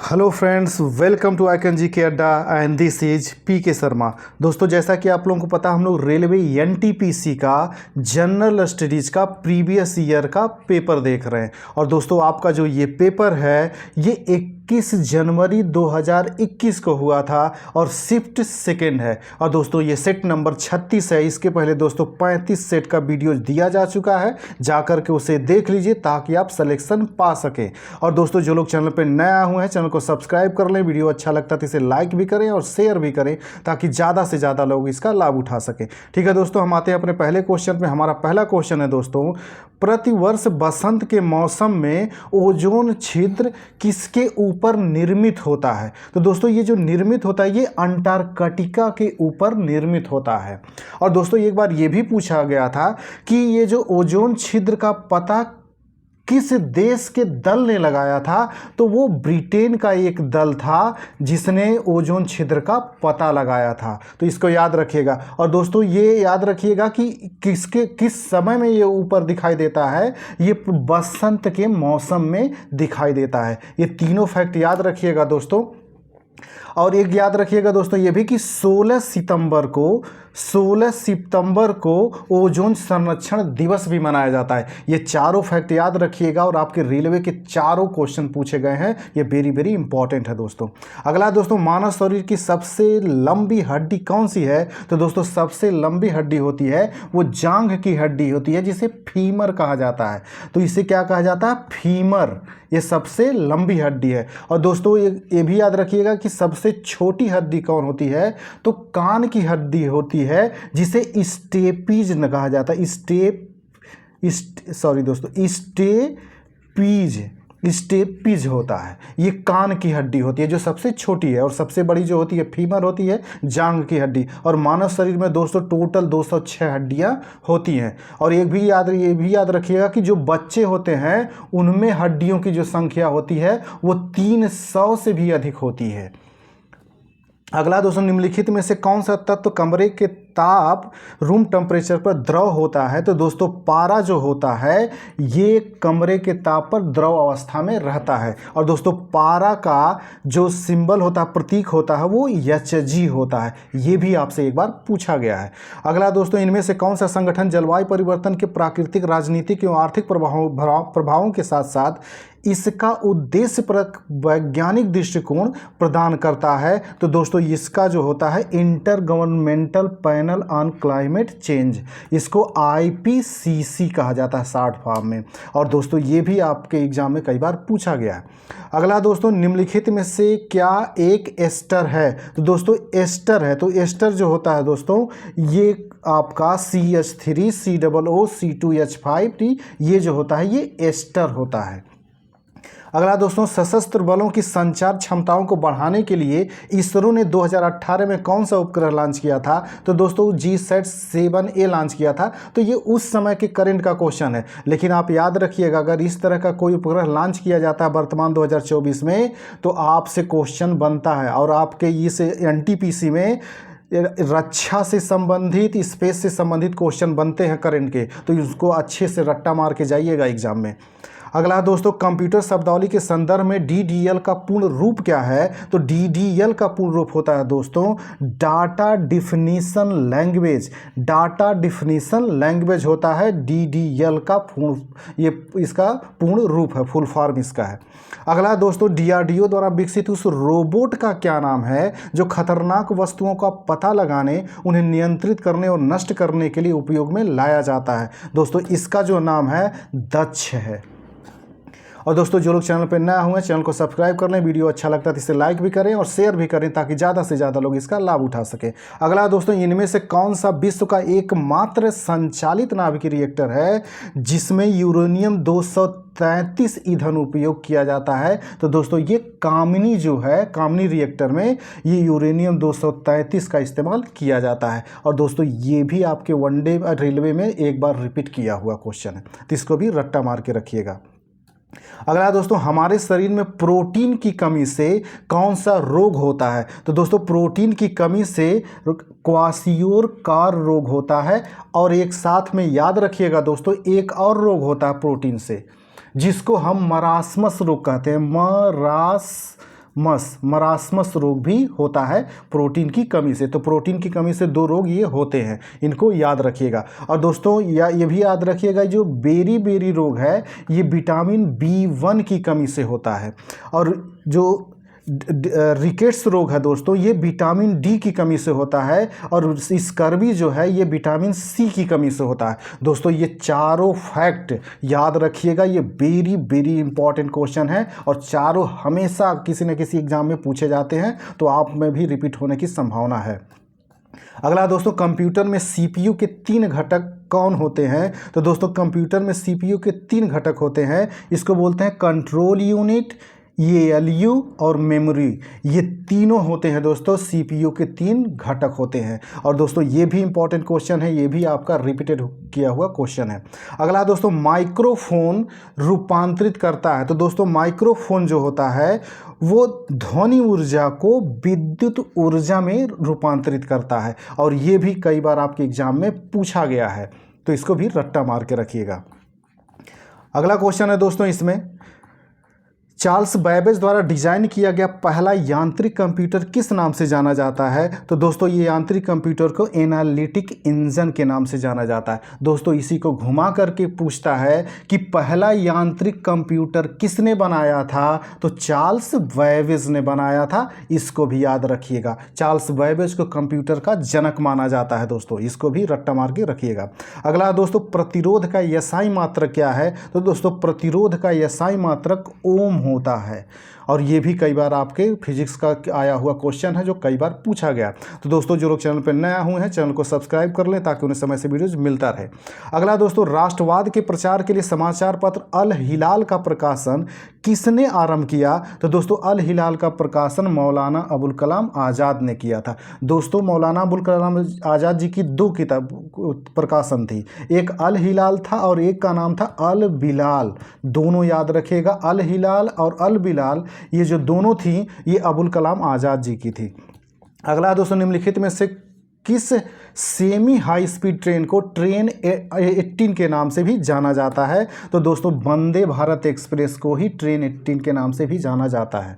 Hello friends, welcome to Icon G K अड्डा and this is P के शर्मा। दोस्तों, जैसा कि आप लोगों को पता, हम लोग रेलवे एनटीपीसी का जनरल स्टडीज़ का प्रीवियस ईयर का पेपर देख रहे हैं। और दोस्तों, आपका जो ये पेपर है ये 21 जनवरी 2021 को हुआ था और शिफ्ट सेकेंड है। और दोस्तों, ये सेट नंबर 36 है। इसके पहले दोस्तों 35 सेट का वीडियो दिया जा चुका है, जाकर के उसे देख लीजिए ताकि आप सिलेक्शन पा सकें। और दोस्तों, जो लोग चैनल पर नया हुए हैं, चैनल को सब्सक्राइब कर लें। वीडियो अच्छा लगता है तो इसे लाइक भी करें और शेयर भी करें ताकि ज़्यादा से ज़्यादा लोग इसका लाभ उठा सकें। ठीक है दोस्तों, हम आते हैं अपने पहले क्वेश्चन पे। हमारा पहला क्वेश्चन है दोस्तों, प्रतिवर्ष बसंत के मौसम में ओजोन छिद्र किसके ऊपर निर्मित होता है? तो दोस्तों, ये जो निर्मित होता है ये अंटार्कटिका के ऊपर निर्मित होता है। और दोस्तों, एक बार ये भी पूछा गया था कि ये जो ओजोन छिद्र का पता किस देश के दल ने लगाया था, तो वो ब्रिटेन का एक दल था जिसने ओजोन छिद्र का पता लगाया था। तो इसको याद रखिएगा। और दोस्तों, ये याद रखिएगा कि किस समय में ये ऊपर दिखाई देता है। ये बसंत के मौसम में दिखाई देता है। ये तीनों फैक्ट याद रखिएगा दोस्तों। और एक याद रखिएगा दोस्तों ये भी कि 16 सितंबर को ओजोन संरक्षण दिवस भी मनाया जाता है। ये चारों फैक्ट याद रखिएगा और आपके रेलवे के चारों क्वेश्चन पूछे गए हैं। ये वेरी वेरी इंपॉर्टेंट है दोस्तों। अगला दोस्तों, मानव शरीर की सबसे लंबी हड्डी कौन सी है? तो दोस्तों, सबसे लंबी हड्डी होती है वो जांघ की हड्डी होती है, जिसे फीमर कहा जाता है। तो इसे क्या कहा जाता है? फीमर। ये सबसे लंबी हड्डी है। और दोस्तों, ये भी याद रखिएगा कि सबसे छोटी हड्डी कौन होती है? तो कान की हड्डी होती है, जिसे स्टेपीज कहा जाता है। स्टेपीज होता है। ये कान की हड्डी होती है जो सबसे छोटी है, और सबसे बड़ी जो होती है फीमर होती है, जांघ की हड्डी। और मानव शरीर में दोस्तों टोटल 206 हड्डियां होती हैं। और ये भी याद रखिएगा कि जो बच्चे होते हैं उनमें हड्डियों की जो संख्या होती है वो 300 से भी अधिक होती है। अगला दोस्तों, निम्नलिखित में से कौन सा तत्व कमरे के ताप रूम टेम्परेचर पर द्रव होता है? तो दोस्तों, पारा जो होता है ये कमरे के ताप पर द्रव अवस्था में रहता है। और दोस्तों, पारा का जो सिंबल होता है, प्रतीक होता है, वो Hg होता है। ये भी आपसे एक बार पूछा गया है। अगला दोस्तों, इनमें से कौन सा संगठन जलवायु परिवर्तन के प्राकृतिक, राजनीतिक एवं आर्थिक प्रभावों के साथ साथ इसका उद्देश्यपरक वैज्ञानिक दृष्टिकोण प्रदान करता है? तो दोस्तों, इसका जो होता है inter governmental panel on climate change, इसको IPCC कहा जाता है शॉर्ट फॉर्म में। और दोस्तों, ये भी आपके एग्जाम में कई बार पूछा गया है। अगला दोस्तों, निम्नलिखित में से क्या एक एस्टर है? तो दोस्तों, एस्टर है। तो एस्टर जो होता है दोस्तों, ये आपका CH3 COO C2H5, ये जो होता है ये एस्टर होता है। अगला दोस्तों, सशस्त्र बलों की संचार क्षमताओं को बढ़ाने के लिए इसरो ने 2018 में कौन सा उपग्रह लॉन्च किया था? तो दोस्तों, GSAT-7A लॉन्च किया था। तो ये उस समय के करंट का क्वेश्चन है, लेकिन आप याद रखिएगा अगर इस तरह का कोई उपग्रह लॉन्च किया जाता है वर्तमान 2024 में तो आपसे क्वेश्चन बनता है। और आपके इस NTPC में रक्षा से संबंधित, स्पेस से संबंधित क्वेश्चन बनते हैं करंट के, तो इसको अच्छे से रट्टा मार के जाइएगा एग्जाम में। अगला दोस्तों, कंप्यूटर शब्दावली के संदर्भ में DDL का पूर्ण रूप क्या है? तो DDL का पूर्ण रूप होता है दोस्तों data definition language. Data definition language होता है DDL का ये इसका पूर्ण रूप है, फुल फॉर्म इसका है। अगला दोस्तों, DRDO द्वारा विकसित उस रोबोट का क्या नाम है जो खतरनाक वस्तुओं का पता लगाने, उन्हें नियंत्रित करने और नष्ट करने के लिए उपयोग में लाया जाता है? दोस्तों, इसका जो नाम है दक्ष है। और दोस्तों, जो लोग चैनल पर नया हुए हैं चैनल को सब्सक्राइब कर लें। वीडियो अच्छा लगता है तो इसे लाइक भी करें और शेयर भी करें ताकि ज़्यादा से ज़्यादा लोग इसका लाभ उठा सकें। अगला दोस्तों, इनमें से कौन सा विश्व का एकमात्र संचालित नाभिकीय रिएक्टर है जिसमें यूरेनियम 233 ईंधन उपयोग किया जाता है? तो दोस्तों, ये कामिनी जो है, कामिनी रिएक्टर में ये यूरेनियम 233 का इस्तेमाल किया जाता है। और दोस्तों, ये भी आपके वनडे रेलवे में एक बार रिपीट किया हुआ क्वेश्चन है, तो इसको भी रट्टा मार के रखिएगा। अगला दोस्तों, हमारे शरीर में प्रोटीन की कमी से कौन सा रोग होता है? तो दोस्तों, प्रोटीन की कमी से क्वाशियोर-कार रोग होता है। और एक साथ में याद रखिएगा दोस्तों, एक और रोग होता है प्रोटीन से, जिसको हम मरासमस रोग कहते हैं। मरासमस रोग भी होता है प्रोटीन की कमी से। तो प्रोटीन की कमी से 2 रोग ये होते हैं, इनको याद रखिएगा। और दोस्तों ये भी याद रखिएगा, जो बेरी रोग है ये विटामिन B1 की कमी से होता है। और जो रिकेट्स रोग है दोस्तों, ये विटामिन डी की कमी से होता है। और स्कर्वी जो है ये विटामिन सी की कमी से होता है। दोस्तों ये चारों फैक्ट याद रखिएगा, ये वेरी इंपॉर्टेंट क्वेश्चन है और चारों हमेशा किसी न किसी एग्जाम में पूछे जाते हैं, तो आप में भी रिपीट होने की संभावना है। अगला दोस्तों, कंप्यूटर में सीपीयू के 3 घटक कौन होते हैं? तो दोस्तों कंप्यूटर में सीपीयू के 3 घटक होते हैं, इसको बोलते हैं कंट्रोल यूनिट, ALU और मेमोरी। ये तीनों होते हैं दोस्तों, सीपीयू के 3 घटक होते हैं। और दोस्तों ये भी इंपॉर्टेंट क्वेश्चन है, ये भी आपका रिपीटेड किया हुआ क्वेश्चन है। अगला दोस्तों, माइक्रोफोन रूपांतरित करता है। तो दोस्तों माइक्रोफोन जो होता है वो ध्वनि ऊर्जा को विद्युत ऊर्जा में रूपांतरित करता है, और ये भी कई बार आपके एग्जाम में पूछा गया है, तो इसको भी रट्टा मार के रखिएगा। अगला क्वेश्चन है दोस्तों, इसमें चार्ल्स बैबेज द्वारा डिजाइन किया गया पहला यांत्रिक कंप्यूटर किस नाम से जाना जाता है? तो दोस्तों ये यांत्रिक कंप्यूटर को एनालिटिक इंजन के नाम से जाना जाता है। दोस्तों इसी को घुमा करके पूछता है कि पहला यांत्रिक कंप्यूटर किसने बनाया था? तो चार्ल्स बैबेज ने बनाया था, इसको भी याद रखिएगा। चार्ल्स बैबेज को कंप्यूटर का जनक माना जाता है दोस्तों, इसको भी रट्टा मार के रखिएगा। अगला दोस्तों, प्रतिरोध का एसआई मात्रक क्या है? तो दोस्तों प्रतिरोध का एसआई मात्रक ओम होता है, और ये भी कई बार आपके फिजिक्स का आया हुआ क्वेश्चन है जो कई बार पूछा गया। तो दोस्तों जो लोग चैनल पर नया हुए हैं चैनल को सब्सक्राइब कर लें ताकि उन्हें समय से वीडियोज मिलता रहे। अगला दोस्तों, राष्ट्रवाद के प्रचार के लिए समाचार पत्र अल हिलाल का प्रकाशन किसने आरंभ किया? तो दोस्तों अल हिलाल का प्रकाशन मौलाना अबुल कलाम आज़ाद ने किया था। दोस्तों मौलाना अबुल कलाम आज़ाद जी की 2 किताब प्रकाशन थी, एक अल हिलाल था और एक का नाम था अल बिलाल। दोनों याद रखिएगा, अल हिलाल और अल बिलाल, ये जो दोनों थी ये अबुल कलाम आज़ाद जी की थी। अगला दोस्तों, निम्नलिखित में से किस सेमी हाई स्पीड ट्रेन को ट्रेन 18 के नाम से भी जाना जाता है? तो दोस्तों वंदे भारत एक्सप्रेस को ही ट्रेन 18 के नाम से भी जाना जाता है।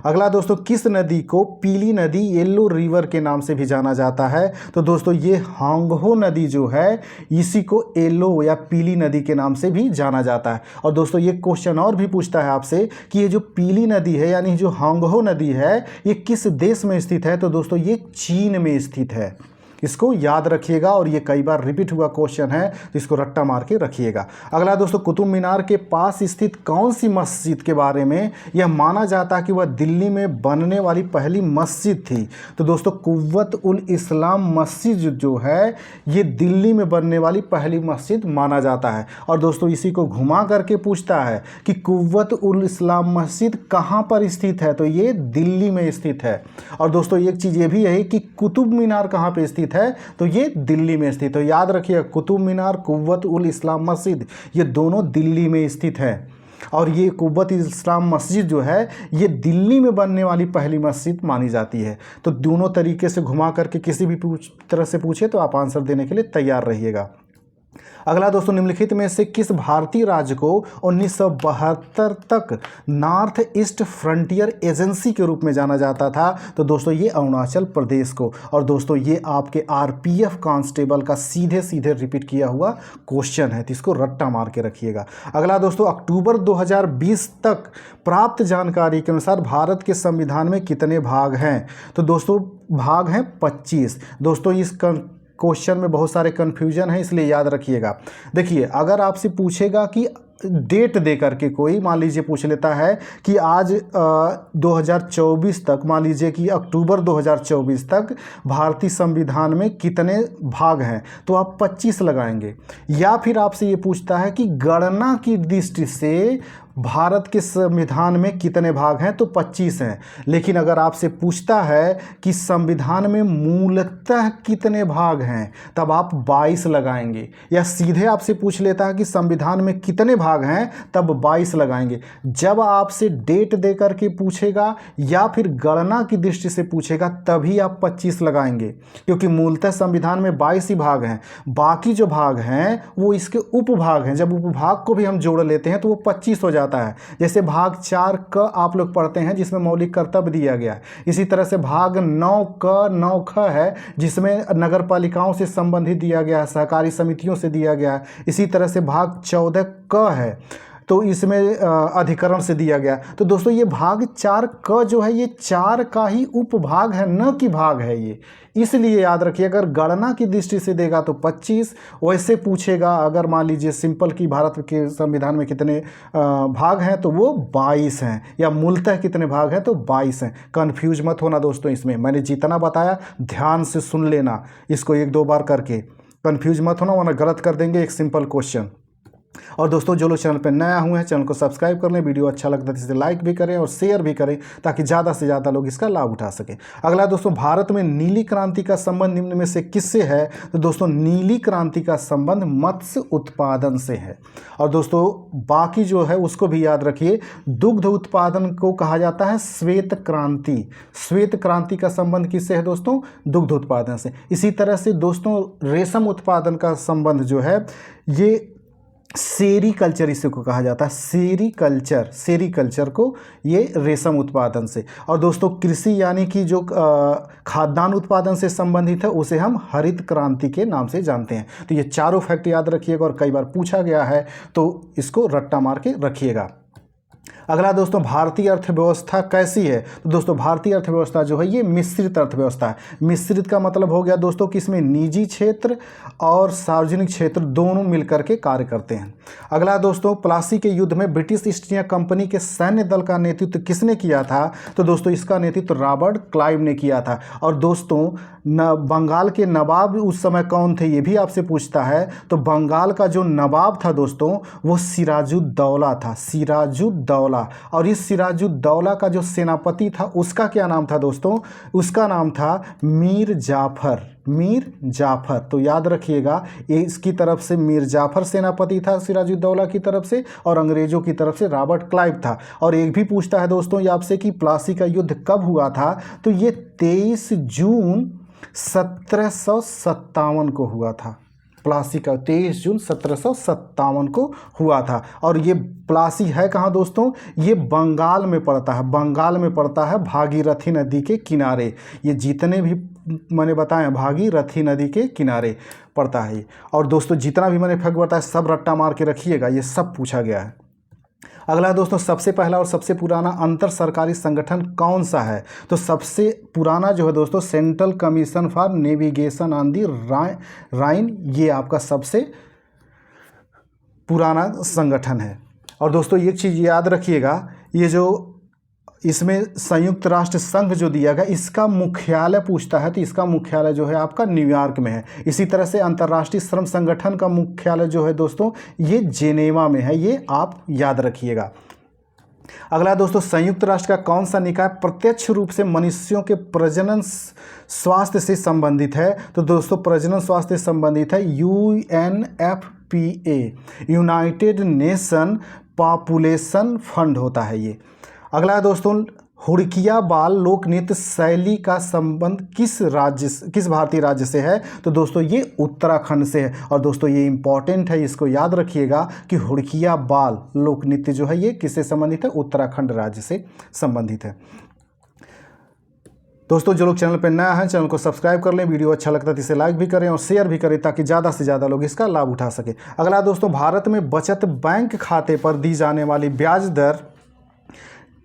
अगला दोस्तों, किस नदी को पीली नदी येलो रिवर के नाम से भी जाना जाता है? तो दोस्तों ये हांगहो नदी जो है इसी को येलो या पीली नदी के नाम से भी जाना जाता है। और दोस्तों ये क्वेश्चन और भी पूछता है आपसे कि ये जो पीली नदी है यानी जो हांगहो नदी है ये किस देश में स्थित है? तो दोस्तों ये चीन में स्थित है, इसको याद रखिएगा, और ये कई बार रिपीट हुआ क्वेश्चन है तो इसको रट्टा मार के रखिएगा। अगला दोस्तों, कुतुब मीनार के पास स्थित कौन सी मस्जिद के बारे में यह माना जाता है कि वह दिल्ली में बनने वाली पहली मस्जिद थी? तो दोस्तों कुव्वत उल इस्लाम मस्जिद जो है ये दिल्ली में बनने वाली पहली मस्जिद माना जाता है। और दोस्तों इसी को घुमा करके पूछता है कि कुव्वत उल इस्लाम मस्जिद कहाँ पर स्थित है? तो ये दिल्ली में स्थित है। और दोस्तों एक चीज़ ये भी है कि कुतुब मीनार कहाँ पर स्थित है? तो ये दिल्ली में स्थित है। याद रखिए कुतुब मीनार, कुव्वत उल इस्लाम मस्जिद ये दोनों दिल्ली में स्थित है। और ये कुव्वत इस्लाम मस्जिद जो है ये दिल्ली में बनने वाली पहली मस्जिद मानी जाती है। तो दोनों तरीके से घुमा करके किसी भी तरह से पूछे तो आप आंसर देने के लिए तैयार रहिएगा। अगला दोस्तों, निम्नलिखित में से किस भारतीय राज्य को 1972 तक नॉर्थ ईस्ट फ्रंटियर एजेंसी के रूप में जाना जाता था? तो दोस्तों ये अरुणाचल प्रदेश को। और दोस्तों ये आपके आरपीएफ कांस्टेबल का सीधे सीधे रिपीट किया हुआ क्वेश्चन है, तो इसको रट्टा मार के रखिएगा। अगला दोस्तों, अक्टूबर 2020 तक प्राप्त जानकारी के अनुसार भारत के संविधान में कितने भाग हैं? तो दोस्तों भाग हैं 25। दोस्तों इस क्वेश्चन में बहुत सारे कन्फ्यूजन है इसलिए याद रखिएगा। देखिए अगर आपसे पूछेगा कि डेट दे करके कोई मान लीजिए पूछ लेता है कि आज 2024 तक, मान लीजिए कि अक्टूबर 2024 तक भारतीय संविधान में कितने भाग हैं, तो आप 25 लगाएंगे। या फिर आपसे ये पूछता है कि गणना की दृष्टि से भारत के संविधान में कितने भाग हैं, तो 25 हैं। लेकिन अगर आपसे पूछता है कि संविधान में मूलतः कितने भाग हैं, तब आप 22 लगाएंगे। या सीधे आपसे पूछ लेता है कि संविधान में कितने भाग भाग हैं तब 22 लगाएंगे। जब आपसे डेट दे करके पूछेगा या फिर गणना की दृष्टि से पूछेगा तभी आप 25 लगाएंगे, क्योंकि मूलतः संविधान में 22 ही भाग हैं। बाकी जो भाग हैं वो इसके उपभाग हैं। जब उपभाग को भी हम जोड़ लेते हैं तो वो 25 हो जाता है। जैसे भाग 4 क आप लोग पढ़ते हैं जिसमें मौलिक कर्तव्य दिया गया है। इसी तरह से भाग 9 क 9 ख है जिसमें नगर पालिकाओं से संबंधित दिया गया है, सहकारी समितियों से दिया गया है। इसी तरह से भाग 14 क है तो इसमें अधिकरण से दिया गया। तो दोस्तों ये भाग 4 क जो है ये 4 का ही उपभाग है, न कि भाग है ये। इसलिए याद रखिए अगर गणना की दृष्टि से देगा तो 25, वैसे पूछेगा अगर मान लीजिए सिंपल की भारत के संविधान में कितने भाग हैं तो वो 22 हैं, या मूलतः कितने भाग हैं तो 22 हैं। कन्फ्यूज मत होना दोस्तों, इसमें मैंने जितना बताया ध्यान से सुन लेना, इसको 1-2 बार करके कन्फ्यूज मत होना वरना गलत कर देंगे एक सिंपल क्वेश्चन। और दोस्तों जो लोग चैनल पर नया हुए हैं चैनल को सब्सक्राइब कर लें, वीडियो अच्छा लगता है तो इसे लाइक भी करें और शेयर भी करें ताकि ज़्यादा से ज़्यादा लोग इसका लाभ उठा सकें। अगला दोस्तों, भारत में नीली क्रांति का संबंध निम्न में से किससे है? तो दोस्तों नीली क्रांति का संबंध मत्स्य उत्पादन से है। और दोस्तों बाकी जो है उसको भी याद रखिए, दुग्ध उत्पादन को कहा जाता है श्वेत क्रांति। श्वेत क्रांति का संबंध किससे है दोस्तों? दुग्ध उत्पादन से। इसी तरह से दोस्तों रेशम उत्पादन का संबंध जो है ये सेरीकल्चर इसे को कहा जाता है, सेरीकल्चर को ये रेशम उत्पादन से। और दोस्तों कृषि यानी कि जो खाद्यान्न उत्पादन से संबंधित है उसे हम हरित क्रांति के नाम से जानते हैं। तो ये चारों फैक्ट याद रखिएगा और कई बार पूछा गया है तो इसको रट्टा मार के रखिएगा। अगला दोस्तों, भारतीय अर्थव्यवस्था कैसी है? तो दोस्तों भारतीय अर्थव्यवस्था जो है ये मिश्रित अर्थव्यवस्था है। मिश्रित का मतलब हो गया दोस्तों कि इसमें निजी क्षेत्र और सार्वजनिक क्षेत्र दोनों मिलकर के कार्य करते हैं। अगला दोस्तों, प्लासी के युद्ध में ब्रिटिश ईस्ट इंडिया कंपनी के सैन्य दल का नेतृत्व किसने किया था? तो दोस्तों इसका नेतृत्व रॉबर्ट क्लाइव ने किया था। और दोस्तों बंगाल के नवाब उस समय कौन थे ये भी आपसे पूछता है। तो बंगाल का जो नवाब था दोस्तों वो सिराजुद्दौला था, सिराजुद्दौला। और इस सिराजुद्दौला का जो सेनापति था उसका क्या नाम था दोस्तों? उसका नाम था मीर जाफर, मीर जाफर। तो याद रखिएगा इसकी तरफ से मीर जाफर सेनापति था सिराजुद्दौला की तरफ से, और अंग्रेजों की तरफ से रॉबर्ट क्लाइव था। और एक भी पूछता है दोस्तों ये आपसे कि प्लासी का युद्ध कब हुआ था? तो ये 23 जून 1757 को हुआ था। प्लासी का 23 जून 1757 को हुआ था। और ये प्लासी है कहाँ दोस्तों? ये बंगाल में पड़ता है, बंगाल में पड़ता है भागीरथी नदी के किनारे। ये जितने भी मैंने बताया भागीरथी नदी के किनारे पड़ता है। और दोस्तों जितना भी मैंने फैक्ट बताया सब रट्टा मार के रखिएगा, ये सब पूछा गया है। अगला दोस्तों, सबसे पहला और सबसे पुराना अंतर सरकारी संगठन कौन सा है? तो सबसे पुराना जो है दोस्तों central commission for navigation on the Rhine, ये आपका सबसे पुराना संगठन है। और दोस्तों एक चीज़ याद रखिएगा, ये जो इसमें संयुक्त राष्ट्र संघ जो दिया गया इसका मुख्यालय पूछता है तो इसका मुख्यालय जो है आपका न्यूयॉर्क में है। इसी तरह से अंतर्राष्ट्रीय श्रम संगठन का मुख्यालय जो है दोस्तों ये जेनेवा में है, ये आप याद रखिएगा। अगला दोस्तों, संयुक्त राष्ट्र का कौन सा निकाय प्रत्यक्ष रूप से मनुष्यों के प्रजनन स्वास्थ्य से संबंधित है? तो दोस्तों प्रजनन स्वास्थ्य से संबंधित है UNFPA, United nation population fund होता है ये। अगला दोस्तों, हुड़किया बाल लोक नृत्य शैली का संबंध किस भारतीय राज्य से है? तो दोस्तों ये उत्तराखंड से है। और दोस्तों ये इंपॉर्टेंट है, इसको याद रखिएगा कि हुड़किया बाल लोक नृत्य जो है ये किससे संबंधित है? उत्तराखंड राज्य से संबंधित है। दोस्तों जो लोग चैनल पर नया हैं चैनल को सब्सक्राइब कर लें, वीडियो अच्छा लगता है तो इसे लाइक भी करें और शेयर भी करें ताकि ज़्यादा से ज़्यादा लोग इसका लाभ उठा सकें। अगला दोस्तों, भारत में बचत बैंक खाते पर दी जाने वाली ब्याज दर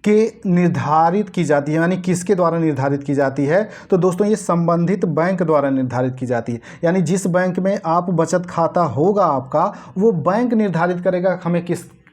के निर्धारित की जाती है, यानी किसके द्वारा निर्धारित की जाती है? तो दोस्तों ये संबंधित बैंक द्वारा निर्धारित की जाती है। यानी जिस बैंक में आप बचत खाता होगा आपका, वो बैंक निर्धारित करेगा हमें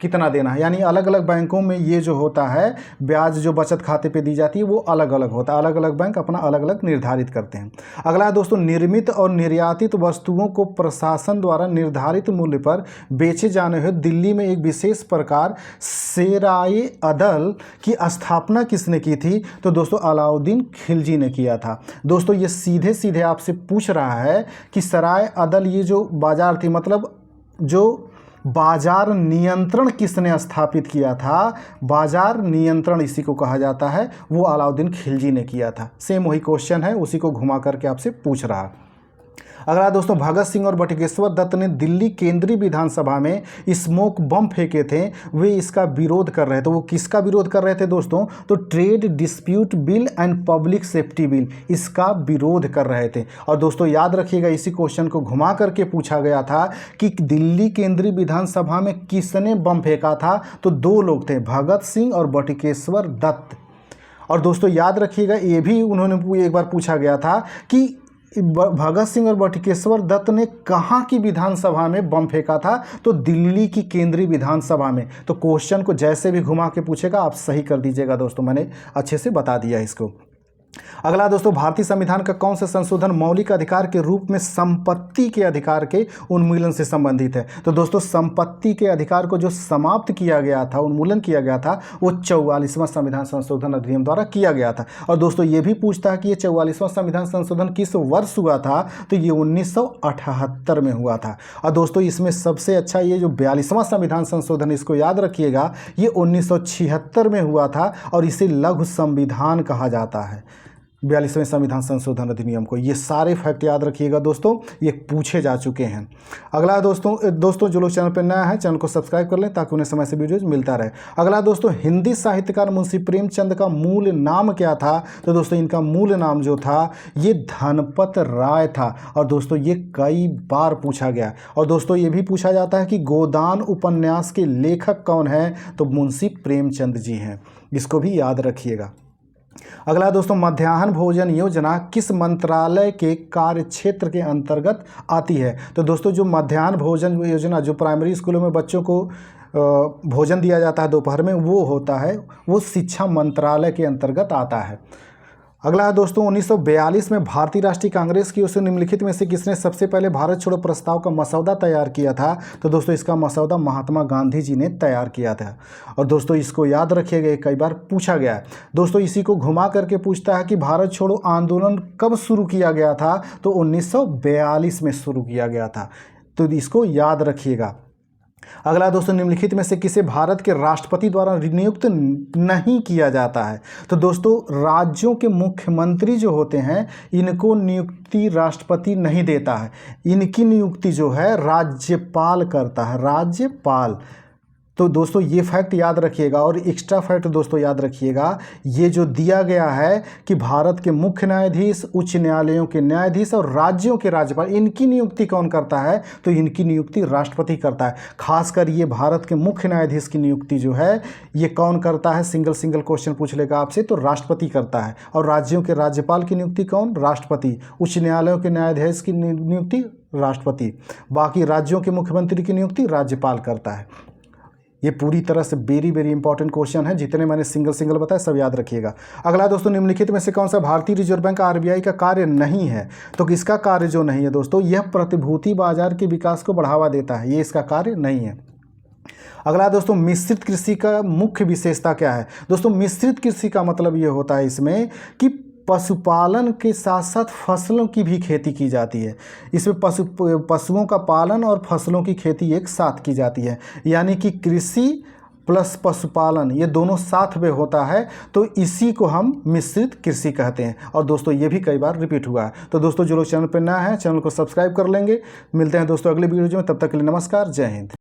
कितना देना है। यानी अलग अलग बैंकों में ये जो होता है ब्याज जो बचत खाते पे दी जाती है वो अलग अलग होता है, अलग अलग बैंक अपना अलग अलग निर्धारित करते हैं। अगला दोस्तों, निर्मित और निर्यातित वस्तुओं को प्रशासन द्वारा निर्धारित मूल्य पर बेचे जाने हेतु दिल्ली में एक विशेष प्रकार सराय अदल की स्थापना किसने की थी? तो दोस्तों अलाउद्दीन खिलजी ने किया था। दोस्तों ये सीधे सीधे आपसे पूछ रहा है कि सराय अदल ये जो बाजार थी, मतलब जो बाजार नियंत्रण किसने स्थापित किया था? बाजार नियंत्रण इसी को कहा जाता है, वो अलाउद्दीन खिलजी ने किया था। सेम वही क्वेश्चन है, उसी को घुमा करके आपसे पूछ रहा। अगला दोस्तों, भगत सिंह और बटुकेश्वर दत्त ने दिल्ली केंद्रीय विधानसभा में स्मोक बम फेंके थे, वे इसका विरोध कर रहे थे। वो किसका विरोध कर रहे थे दोस्तों? तो trade dispute bill and public safety bill, इसका विरोध कर रहे थे। और दोस्तों याद रखिएगा, इसी क्वेश्चन को घुमा करके पूछा गया था कि दिल्ली केंद्रीय विधानसभा में किसने बम फेंका था? तो दो लोग थे, भगत सिंह और बटुकेश्वर दत्त। और दोस्तों याद रखिएगा, ये भी उन्होंने एक बार पूछा गया था कि भगत सिंह और बटुकेश्वर दत्त ने कहाँ की विधानसभा में बम फेंका था? तो दिल्ली की केंद्रीय विधानसभा में। तो क्वेश्चन को जैसे भी घुमा के पूछेगा आप सही कर दीजिएगा दोस्तों, मैंने अच्छे से बता दिया इसको। अगला दोस्तों, भारतीय संविधान का कौन सा संशोधन मौलिक अधिकार के रूप में संपत्ति के अधिकार के उन्मूलन से संबंधित है? तो दोस्तों संपत्ति के अधिकार को जो समाप्त किया गया था, उन्मूलन किया गया था, वो 44वां संविधान संशोधन अधिनियम द्वारा किया गया था। और दोस्तों ये भी पूछता है कि ये 44वां संविधान संशोधन किस वर्ष हुआ था? तो ये 1978 में हुआ था। और दोस्तों इसमें सबसे अच्छा ये जो 42वां संविधान संशोधन, इसको याद रखिएगा, ये 1976 में हुआ था और इसे लघु संविधान कहा जाता है, 42वें संविधान संशोधन अधिनियम को। ये सारे फैक्ट याद रखिएगा दोस्तों, ये पूछे जा चुके हैं। अगला दोस्तों जो लोग चैनल पर नया है, चैनल को सब्सक्राइब कर लें ताकि उन्हें समय से वीडियोज मिलता रहे। अगला दोस्तों, हिंदी साहित्यकार मुंशी प्रेमचंद का मूल नाम क्या था? तो दोस्तों इनका मूल नाम जो था ये धनपत राय था। और दोस्तों ये कई बार पूछा गया। और दोस्तों ये भी पूछा जाता है कि गोदान उपन्यास के लेखक कौन है? तो मुंशी प्रेमचंद जी हैं, इसको भी याद रखिएगा। अगला दोस्तों, मध्याह्न भोजन योजना किस मंत्रालय के कार्य क्षेत्र के अंतर्गत आती है? तो दोस्तों जो मध्याह्न भोजन योजना जो प्राइमरी स्कूलों में बच्चों को भोजन दिया जाता है दोपहर में, वो होता है, वो शिक्षा मंत्रालय के अंतर्गत आता है। अगला है दोस्तों, 1942 में भारतीय राष्ट्रीय कांग्रेस की ओर से निम्नलिखित में से किसने सबसे पहले भारत छोड़ो प्रस्ताव का मसौदा तैयार किया था? तो दोस्तों इसका मसौदा महात्मा गांधी जी ने तैयार किया था। और दोस्तों इसको याद रखिएगा, कई बार पूछा गया है। दोस्तों इसी को घुमा करके पूछता है कि भारत छोड़ो आंदोलन कब शुरू किया गया था? तो 1942 में शुरू किया गया था, तो इसको याद रखिएगा। अगला दोस्तों, निम्नलिखित में से किसे भारत के राष्ट्रपति द्वारा नियुक्त नहीं किया जाता है? तो दोस्तों राज्यों के मुख्यमंत्री जो होते हैं, इनको नियुक्ति राष्ट्रपति नहीं देता है, इनकी नियुक्ति जो है राज्यपाल करता है, राज्यपाल। तो दोस्तों ये फैक्ट याद रखिएगा। और एक्स्ट्रा फैक्ट दोस्तों याद रखिएगा, ये जो दिया गया है कि भारत के मुख्य न्यायाधीश, उच्च न्यायालयों के न्यायाधीश और राज्यों के राज्यपाल, इनकी नियुक्ति कौन करता है? तो इनकी नियुक्ति राष्ट्रपति करता है। खासकर ये भारत के मुख्य न्यायाधीश की नियुक्ति जो है ये कौन करता है? सिंगल क्वेश्चन पूछ लेगा आपसे, तो राष्ट्रपति करता है। और राज्यों के राज्यपाल की नियुक्ति कौन? राष्ट्रपति। उच्च न्यायालयों के न्यायाधीश की नियुक्ति राष्ट्रपति। बाकी राज्यों के मुख्यमंत्री की नियुक्ति राज्यपाल करता है। ये पूरी तरह से वेरी इंपॉर्टेंट क्वेश्चन है, जितने मैंने सिंगल बताया सब याद रखिएगा। अगला दोस्तों, निम्नलिखित में से कौन सा भारतीय रिजर्व बैंक आरबीआई का कार्य नहीं है? तो किसका कार्य जो नहीं है दोस्तों? यह प्रतिभूति बाजार के विकास को बढ़ावा देता है, ये इसका कार्य नहीं है। अगला दोस्तों, मिश्रित कृषि का मुख्य विशेषता क्या है? दोस्तों मिश्रित कृषि का मतलब ये होता है इसमें कि पशुपालन के साथ साथ फसलों की भी खेती की जाती है। इसमें पशुओं का पालन और फसलों की खेती एक साथ की जाती है, यानी कि कृषि प्लस पशुपालन ये दोनों साथ में होता है, तो इसी को हम मिश्रित कृषि कहते हैं। और दोस्तों ये भी कई बार रिपीट हुआ है। तो दोस्तों जो लोग चैनल पर नया है, चैनल को सब्सक्राइब कर लेंगे। मिलते हैं दोस्तों अगले वीडियो में, तब तक के लिए नमस्कार, जय हिंद।